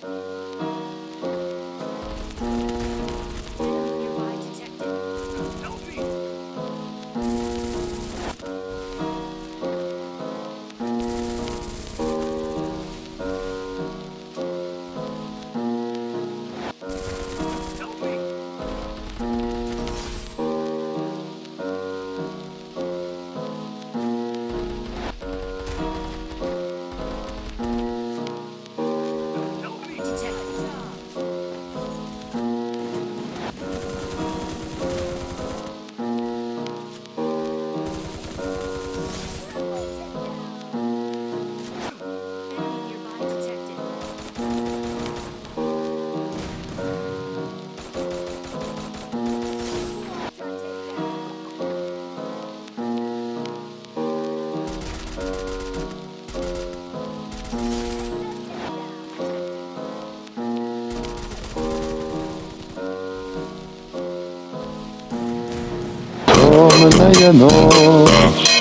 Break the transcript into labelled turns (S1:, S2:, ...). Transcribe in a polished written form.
S1: Nearby detected.
S2: Help me! Help me! Help me!
S1: Detected. Enemy nearby detected.
S3: Come no.